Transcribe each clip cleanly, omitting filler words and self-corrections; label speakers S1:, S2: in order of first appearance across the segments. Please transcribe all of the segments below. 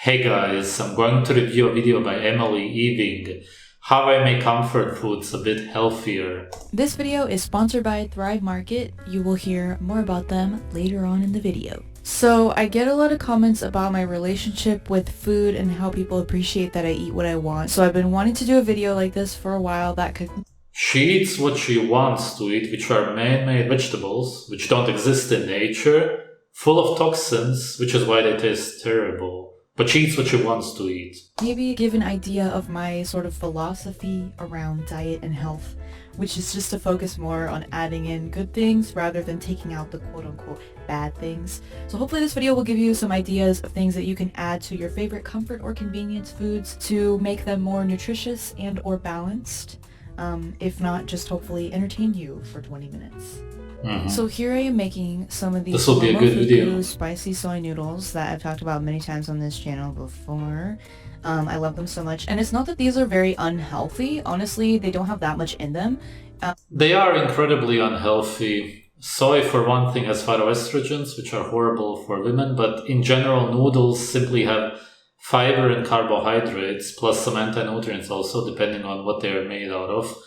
S1: Hey guys, I'm going to review a video by Emily Eving, How I Make Comfort Foods a Bit Healthier.
S2: This video is sponsored by Thrive Market. You will hear more about them later on in the video. So I get a lot of comments about my relationship with food and how people appreciate that I eat what I want. So I've been wanting to do a video like this for a while that could...
S1: She eats what she wants to eat, which are man-made vegetables, which don't exist in nature, full of toxins, which is why they taste terrible. But she eats what she wants to eat.
S2: Maybe give an idea of my sort of philosophy around diet and health, which is just to focus more on adding in good things rather than taking out the quote-unquote bad things. So hopefully this video will give you some ideas of things that you can add to your favorite comfort or convenience foods to make them more nutritious and or balanced. If not, just hopefully entertain you for 20 minutes. So here I am making some of these spicy soy noodles that I've talked about many times on this channel before. I love them so much. And it's not that these are very unhealthy. Honestly, they don't have that much in them.
S1: They are incredibly unhealthy. Soy, for one thing, has phytoestrogens, which are horrible for women. But in general, noodles simply have fiber and carbohydrates, plus some anti-nutrients also, depending on what they're made out of.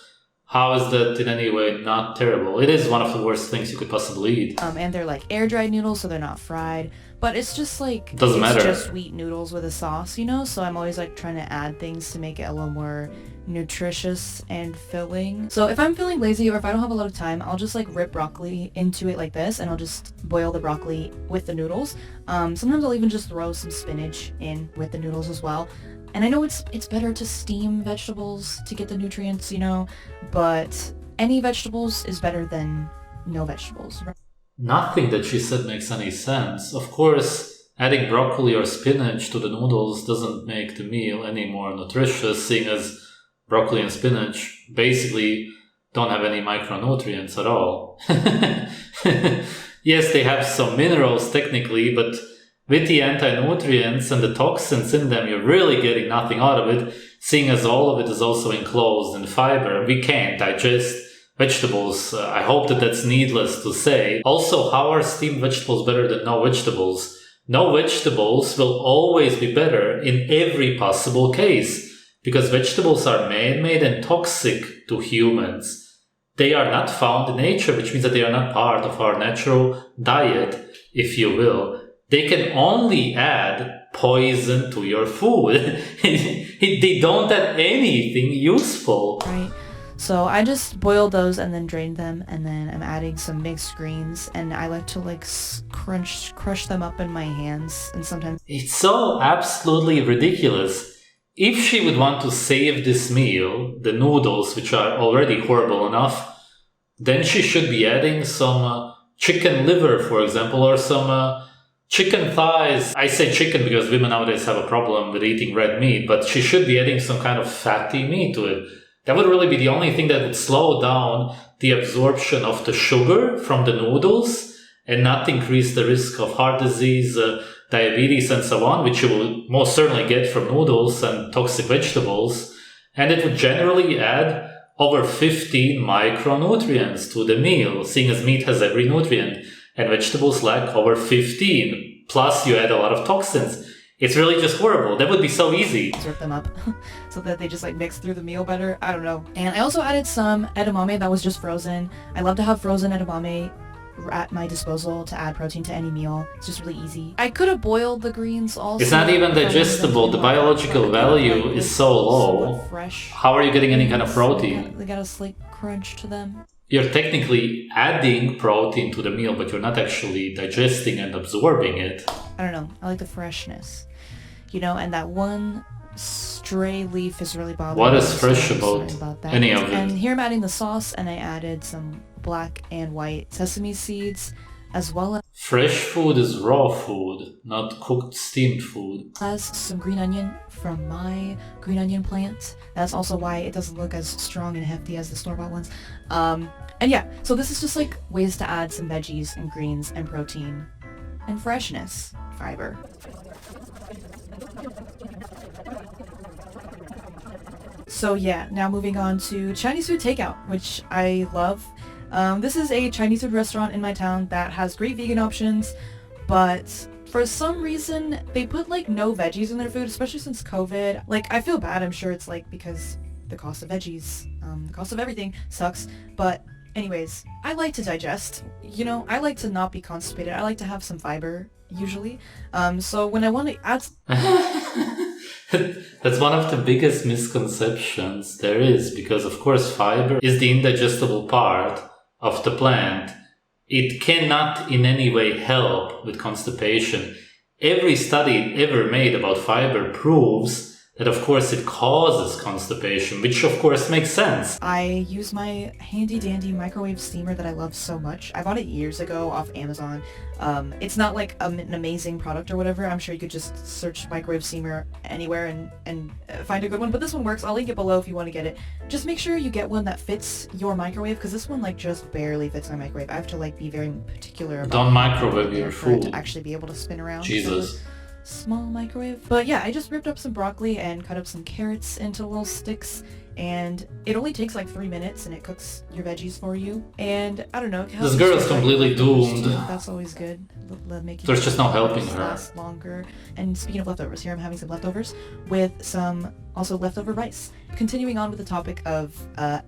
S1: How is that in any way not terrible? It is one of the worst things you could possibly eat.
S2: And they're like air-dried noodles, so they're not fried. But it's just like,
S1: doesn't matter.
S2: It's just wheat noodles with a sauce, you know? So I'm always like trying to add things to make it a little more nutritious and filling. So if I'm feeling lazy or if I don't have a lot of time, I'll just like rip broccoli into it like this, and I'll just boil the broccoli with the noodles. Sometimes I'll even just throw some spinach in with the noodles as well. And I know it's better to steam vegetables to get the nutrients, you know, but any vegetables is better than no vegetables.
S1: Nothing that she said makes any sense. Of course, adding broccoli or spinach to the noodles doesn't make the meal any more nutritious, seeing as broccoli and spinach basically don't have any micronutrients at all. Yes, they have some minerals technically, but with the anti-nutrients and the toxins in them, you're really getting nothing out of it, seeing as all of it is also enclosed in fiber. We can't digest vegetables. I hope that that's needless to say. Also, how are steamed vegetables better than no vegetables? No vegetables will always be better in every possible case, because vegetables are man-made and toxic to humans. They are not found in nature, which means that they are not part of our natural diet, if you will. They can only add poison to your food. They don't add anything useful.
S2: Right. So I just boiled those and then drained them, and then I'm adding some mixed greens, and I like to like crush them up in my hands, and sometimes...
S1: It's so absolutely ridiculous. If she would want to save this meal, the noodles, which are already horrible enough, then she should be adding some chicken liver, for example, or some... chicken thighs. I say chicken because women nowadays have a problem with eating red meat, but she should be adding some kind of fatty meat to it. That would really be the only thing that would slow down the absorption of the sugar from the noodles and not increase the risk of heart disease, diabetes, and so on, which you will most certainly get from noodles and toxic vegetables. And it would generally add over 15 micronutrients to the meal, seeing as meat has every nutrient. And vegetables lack over 15. Plus, you add a lot of toxins. It's really just horrible. That would be so easy.
S2: Serve them up so that they just like mix through the meal better. I don't know. And I also added some edamame that was just frozen. I love to have frozen edamame at my disposal to add protein to any meal. It's just really easy. I could have boiled the greens also.
S1: It's not even digestible. The biological value is so low. How are you getting any kind of protein?
S2: They got a slight crunch to them.
S1: You're technically adding protein to the meal, but you're not actually digesting and absorbing it.
S2: I don't know. I like the freshness. You know, and that one stray leaf is really bothering me.
S1: What is fresh about any of it?
S2: And here I'm adding the sauce, and I added some black and white sesame seeds, as well as...
S1: Fresh food is raw food, not cooked steamed food.
S2: As some green onion from my green onion plant. That's also why it doesn't look as strong and hefty as the store-bought ones. And yeah, so this is just like ways to add some veggies and greens and protein and freshness, fiber. So yeah, now moving on to Chinese food takeout, which I love. This is a Chinese food restaurant in my town that has great vegan options, but For some reason, they put like no veggies in their food, especially since COVID. Like, I feel bad. I'm sure it's like because the cost of veggies, the cost of everything sucks. But anyways, I like to digest. You know, I like to not be constipated. I like to have some fiber usually. So when I want to add
S1: That's one of the biggest misconceptions there is, because of course fiber is the indigestible part of the plant. It cannot in any way help with constipation. Every study ever made about fiber proves that of course it causes constipation, which of course makes sense.
S2: I use my handy dandy microwave steamer that I love so much. I bought it years ago off Amazon. It's not like an amazing product or whatever. I'm sure you could just search microwave steamer anywhere and find a good one, but this one works. I'll link it below if you want to get it. Just make sure you get one that fits your microwave, because this one like just barely fits my microwave. I have to like be very particular about
S1: Don't microwave your food.
S2: to actually be able to spin around.
S1: Jesus.
S2: Small microwave. But yeah, I just ripped up some broccoli and cut up some carrots into little sticks, and it only takes like 3 minutes and it cooks your veggies for you. And I don't know,
S1: This girl is completely doomed.
S2: That's always good. Making
S1: There's just no helping her.
S2: Last longer. And speaking of leftovers, here I'm having some leftovers with some also leftover rice. Continuing on with the topic of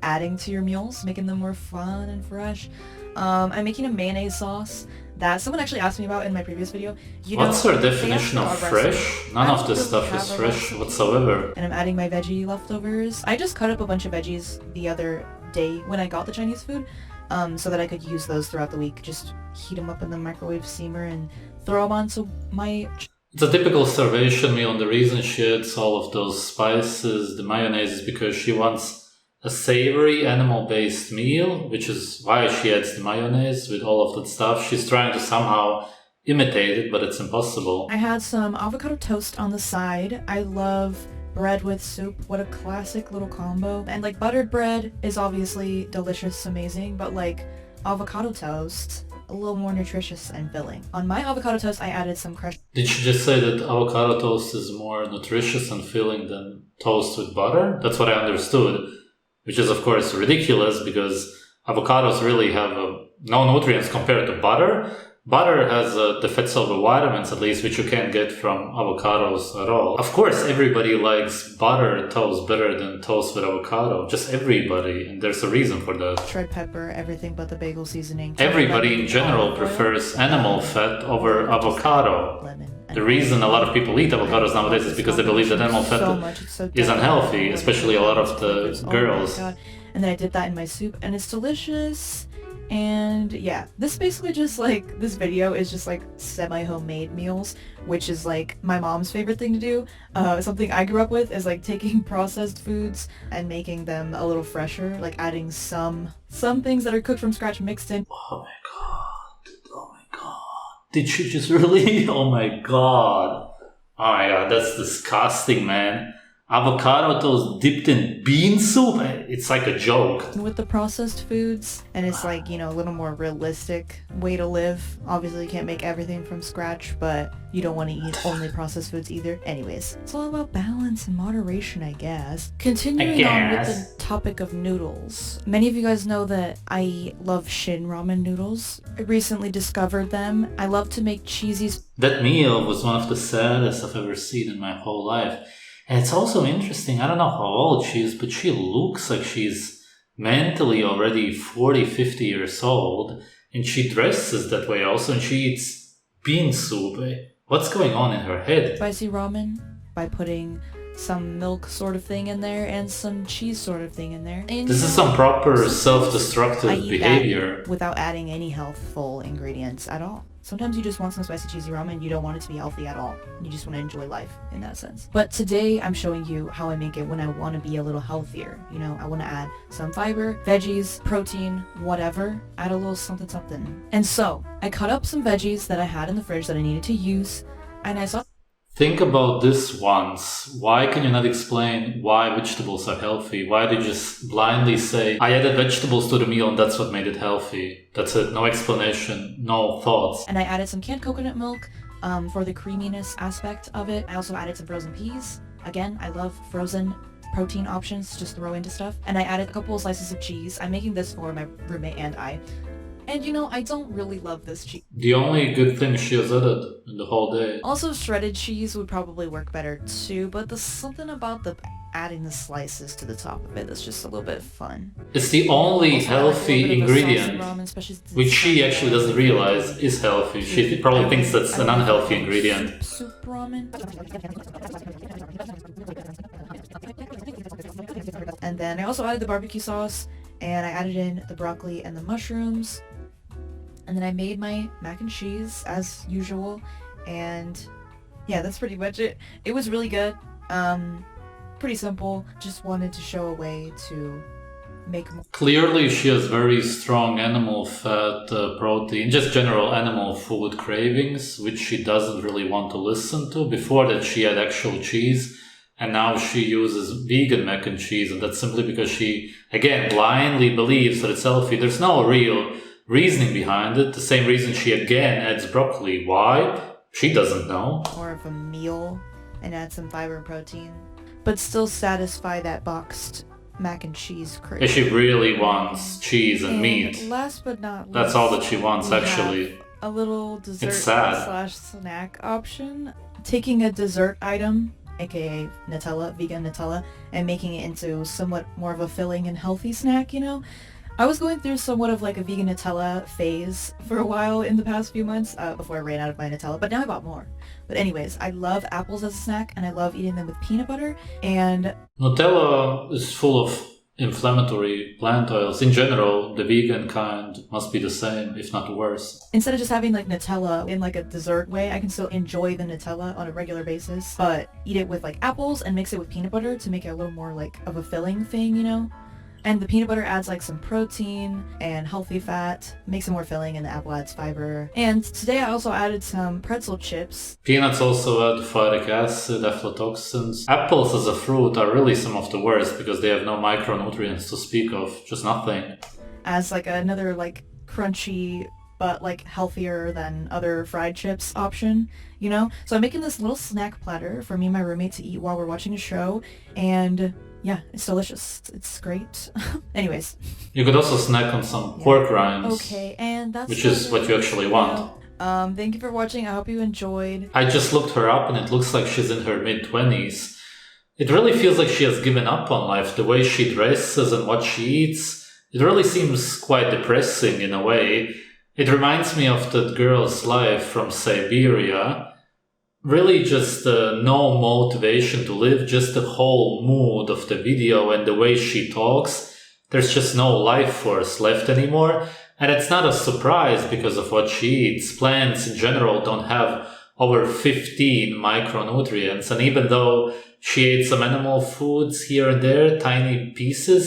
S2: adding to your meals, making them more fun and fresh. I'm making a mayonnaise sauce that someone actually asked me about in my previous video.
S1: What's her definition of fresh? None of this stuff is fresh whatsoever.
S2: And I'm adding my veggie leftovers. I just cut up a bunch of veggies the other day when I got the Chinese food, so that I could use those throughout the week. Just heat them up in the microwave steamer and throw them onto my...
S1: It's a typical starvation meal, and the reason she adds all of those spices, the mayonnaise, is because she wants a savory animal-based meal, which is why she adds the mayonnaise with all of that stuff. She's trying to somehow imitate it, but it's impossible.
S2: I had some avocado toast on the side. I love bread with soup. What a classic little combo. And like buttered bread is obviously delicious, amazing, but like avocado toast, a little more nutritious and filling. On my avocado toast, I added some crushed...
S1: Did she just say that avocado toast is more nutritious and filling than toast with butter? That's what I understood. Which is of course ridiculous, because avocados really have no nutrients compared to butter. Butter has the fat-soluble vitamins, at least, which you can't get from avocados at all. Of course, everybody likes butter toast better than toast with avocado. Just everybody, and there's a reason for that.
S2: Red pepper, everything but the bagel seasoning.
S1: Everybody in general prefers animal fat over avocado.
S2: Lemon.
S1: The reason a lot of people eat avocados nowadays is because they believe that animal fat is unhealthy, especially a lot of the girls.
S2: Oh my God. And then I did that in my soup, and it's delicious. And yeah, this basically just like, this video is just like semi-homemade meals, which is like my mom's favorite thing to do. Something I grew up with is like taking processed foods and making them a little fresher, like adding some things that are cooked from scratch mixed in.
S1: Oh my God. Oh my God. Did she just really? Oh my God. Oh my God, that's disgusting, man. Avocado toast dipped in bean soup? It's like a joke.
S2: With the processed foods, and it's like, you know, a little more realistic way to live. Obviously, you can't make everything from scratch, but you don't want to eat only processed foods either. Anyways, it's all about balance and moderation, I guess. Continuing on with the topic of noodles. Many of you guys know that I love Shin ramen noodles. I recently discovered them. I love to make cheesy...
S1: That meal was one of the saddest I've ever seen in my whole life. And it's also interesting, I don't know how old she is, but she looks like she's mentally already 40, 50 years old. And she dresses that way also, and she eats bean soup. What's going on in her head?
S2: Spicy ramen by putting some milk sort of thing in there and some cheese sort of thing in there. And
S1: this is some proper self-destructive behavior.
S2: Without adding any healthful ingredients at all. Sometimes you just want some spicy cheesy ramen, you don't want it to be healthy at all. You just want to enjoy life in that sense. But today I'm showing you how I make it when I want to be a little healthier. You know, I want to add some fiber, veggies, protein, whatever. Add a little something something. And so, I cut up some veggies that I had in the fridge that I needed to use, and I saw...
S1: Think about this once. Why can you not explain why vegetables are healthy? Why do you just blindly say, I added vegetables to the meal and that's what made it healthy? That's it. No explanation, no thoughts.
S2: And I added some canned coconut milk for the creaminess aspect of it. I also added some frozen peas. Again, I love frozen protein options, just throw into stuff. And I added a couple of slices of cheese. I'm making this for my roommate and I. And I don't really love this cheese.
S1: The only good thing she has added in the whole day.
S2: Also, shredded cheese would probably work better too, but there's something about adding the slices to the top of it that's just a little bit fun.
S1: It's the only
S2: Also,
S1: healthy ingredient,
S2: ramen, especially since
S1: which
S2: it's
S1: she actually doesn't realize is healthy. She probably thinks that's an unhealthy ingredient.
S2: Soup ramen. And then I also added the barbecue sauce, and I added in the broccoli and the mushrooms. And then I made my mac and cheese as usual, and yeah, that's pretty much it. It was really good. Pretty simple. Just wanted to show a way to make more.
S1: Clearly she has very strong animal fat, protein, just general animal food cravings, which she doesn't really want to listen to. Before that she had actual cheese, and now she uses vegan mac and cheese, and that's simply because she, again, blindly believes that it's healthy. There's no real reasoning behind it. The same reason she again adds broccoli. Why? She doesn't know.
S2: More of a meal and add some fiber and protein, but still satisfy that boxed mac and cheese crave.
S1: If she really wants cheese and meat,
S2: last but not least,
S1: that's all that she wants,
S2: we
S1: actually.
S2: have a little dessert
S1: It's sad.
S2: / snack option. Taking a dessert item, aka Nutella, vegan Nutella, and making it into somewhat more of a filling and healthy snack, I was going through somewhat of like a vegan Nutella phase for a while in the past few months before I ran out of my Nutella, but now I bought more. But anyways, I love apples as a snack, and I love eating them with peanut butter, and
S1: Nutella is full of inflammatory plant oils. In general, the vegan kind must be the same, if not worse.
S2: instead of just having like Nutella in like a dessert way, I can still enjoy the Nutella on a regular basis, but eat it with like apples and mix it with peanut butter to make it a little more like of a filling thing, And the peanut butter adds like some protein and healthy fat, makes it more filling, and the apple adds fiber. And today I also added some pretzel chips.
S1: Peanuts also add phytic acid, aflatoxins. Apples as a fruit are really some of the worst because they have no micronutrients to speak of, just nothing.
S2: As like another like crunchy but like healthier than other fried chips option, So I'm making this little snack platter for me and my roommate to eat while we're watching a show, and yeah, it's delicious. It's great. Anyways.
S1: You could also snack on some pork rinds.
S2: Okay, and that's
S1: which is what you actually want.
S2: Thank you for watching. I hope you enjoyed.
S1: I just looked her up and it looks like she's in her mid-20s. It really feels like she has given up on life. The way she dresses and what she eats, it really seems quite depressing in a way. It reminds me of that girl's life from Siberia. Really just no motivation to live, just the whole mood of the video and the way she talks. There's just no life force left anymore. And it's not a surprise because of what she eats. Plants in general don't have over 15 micronutrients. And even though she ate some animal foods here and there, tiny pieces,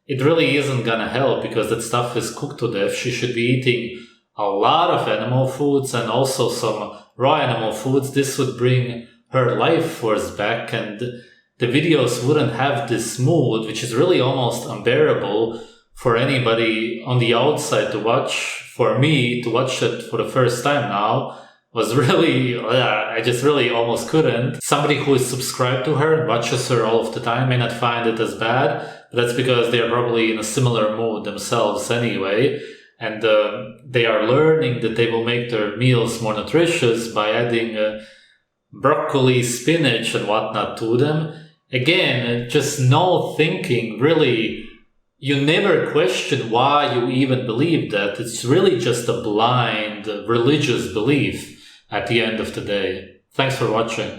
S1: it really isn't gonna help because that stuff is cooked to death. She should be eating a lot of animal foods and also some raw animal foods. This would bring her life force back, and the videos wouldn't have this mood, which is really almost unbearable for anybody on the outside to watch. For me, to watch it for the first time now was really, I just really almost couldn't. Somebody who is subscribed to her and watches her all of the time may not find it as bad, but that's because they are probably in a similar mood themselves anyway. And they are learning that they will make their meals more nutritious by adding broccoli, spinach, and whatnot to them. Again, just no thinking, really. You never question why you even believe that. It's really just a blind religious belief at the end of the day. Thanks for watching.